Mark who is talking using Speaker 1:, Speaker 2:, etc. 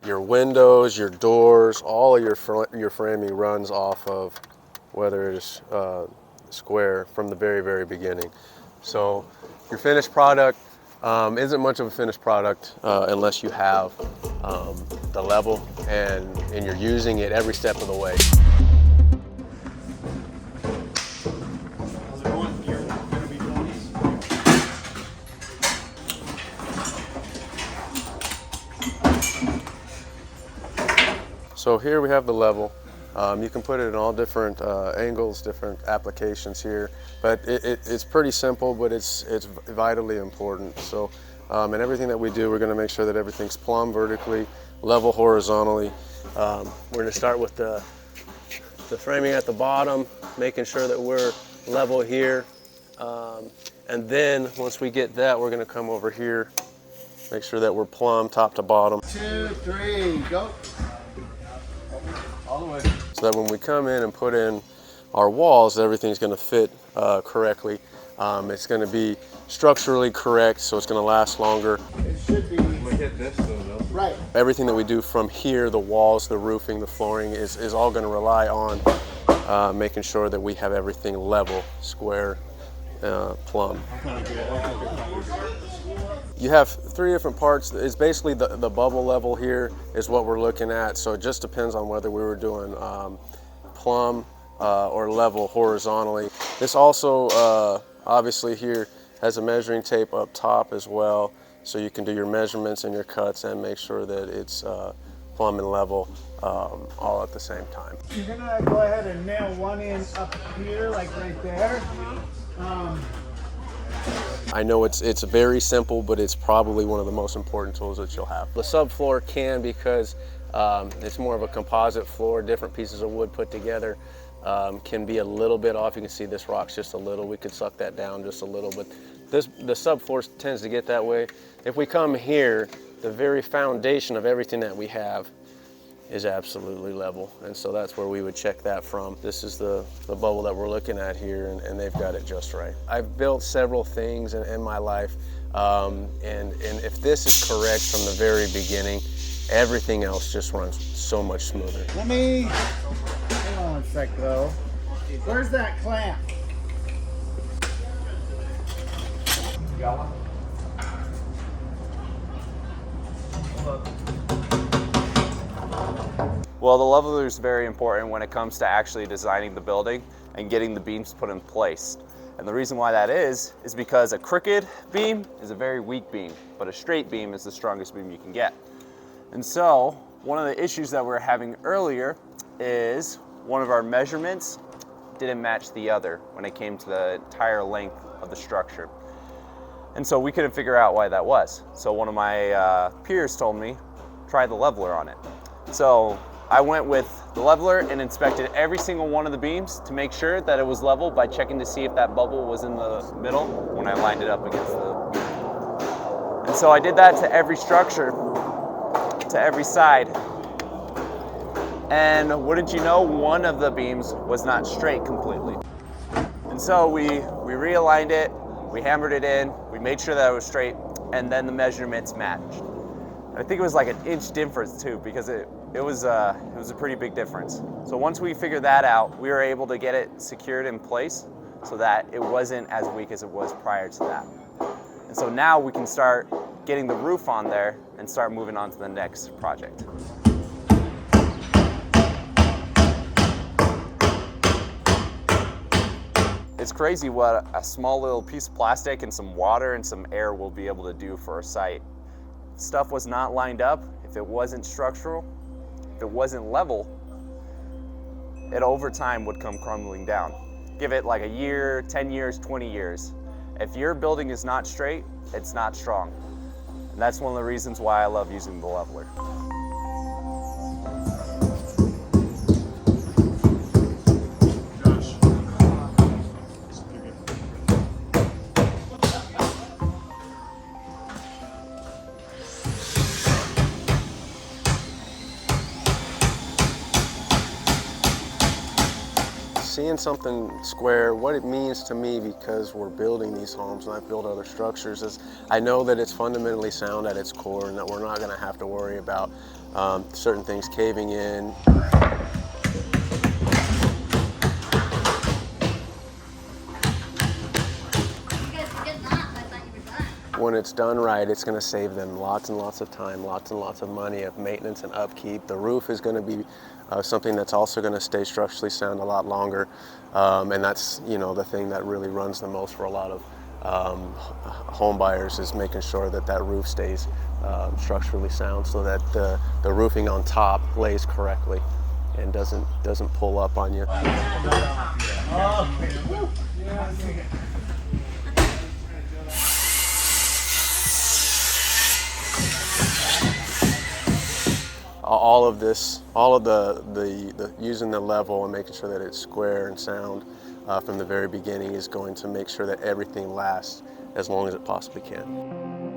Speaker 1: Your windows, your doors, all of your framing runs off of whether it is square from the very, very beginning. So your finished product isn't much of a finished product unless you have the level and you're using it every step of the way. So here we have the level. You can put it in all different angles, different applications here, but it's pretty simple, but it's vitally important. So, in everything that we do, we're gonna make sure that everything's plumb vertically, level horizontally. We're gonna start with the framing at the bottom, making sure that we're level here. And then once we get that, we're gonna come over here, make sure that we're plumb top to bottom.
Speaker 2: 2, 3, go. All the way.
Speaker 1: So that when we come in and put in our walls, everything's going to fit correctly. It's going to be structurally correct, so it's going to last longer.
Speaker 2: It should be.
Speaker 3: We hit this though.
Speaker 2: Right.
Speaker 1: Everything that we do from here, the walls, the roofing, the flooring, is all going to rely on making sure that we have everything level, square, plumb. You have 3 different parts. It's basically the bubble level here is what we're looking at. So it just depends on whether we were doing plumb or level horizontally. This also obviously here has a measuring tape up top as well. So you can do your measurements and your cuts and make sure that it's plumb and level all at the same time.
Speaker 2: You're gonna go ahead and nail one in up here, like right there.
Speaker 1: I know it's very simple, but it's probably one of the most important tools that you'll have. The subfloor can, because it's more of a composite floor, different pieces of wood put together, can be a little bit off. You can see this rock's just a little. We could suck that down just a little, but the subfloor tends to get that way. If we come here, the very foundation of everything that we have is absolutely level, and so that's where we would check that from. This is the bubble that we're looking at here, and they've got it just right. I've built several things in my life, and if this is correct from the very beginning, everything else just runs so much smoother.
Speaker 2: Let me, hang on a sec though. Where's that clamp? You got one?
Speaker 4: Well, the leveler is very important when it comes to actually designing the building and getting the beams put in place. And the reason why that is because a crooked beam is a very weak beam, but a straight beam is the strongest beam you can get. And so, one of the issues that we were having earlier is one of our measurements didn't match the other when it came to the entire length of the structure. And so we couldn't figure out why that was. So one of my peers told me, try the leveler on it. So I went with the leveler and inspected every single one of the beams to make sure that it was level by checking to see if that bubble was in the middle when I lined it up against the... And so I did that to every structure, to every side. And wouldn't you know, one of the beams was not straight completely. And so we realigned it, we hammered it in, we made sure that it was straight, and then the measurements matched. I think it was like an inch difference too, because it was a pretty big difference. So once we figured that out, we were able to get it secured in place so that it wasn't as weak as it was prior to that. And so now we can start getting the roof on there and start moving on to the next project. It's crazy what a small little piece of plastic and some water and some air will be able to do for a site. If stuff was not lined up, if it wasn't structural, if it wasn't level, it over time would come crumbling down. Give it like a year, 10 years, 20 years. If your building is not straight, it's not strong. And that's one of the reasons why I love using the leveler.
Speaker 1: Seeing something square, what it means to me, because we're building these homes and I've built other structures, is I know that it's fundamentally sound at its core and that we're not going to have to worry about certain things caving in. When it's done right, it's going to save them lots and lots of time, lots and lots of money of maintenance and upkeep. The roof is going to be something that's also going to stay structurally sound a lot longer, and that's, you know, the thing that really runs the most for a lot of home buyers, is making sure that that roof stays structurally sound, so that the roofing on top lays correctly and doesn't pull up on you. All of this, all of the using the level and making sure that it's square and sound from the very beginning is going to make sure that everything lasts as long as it possibly can.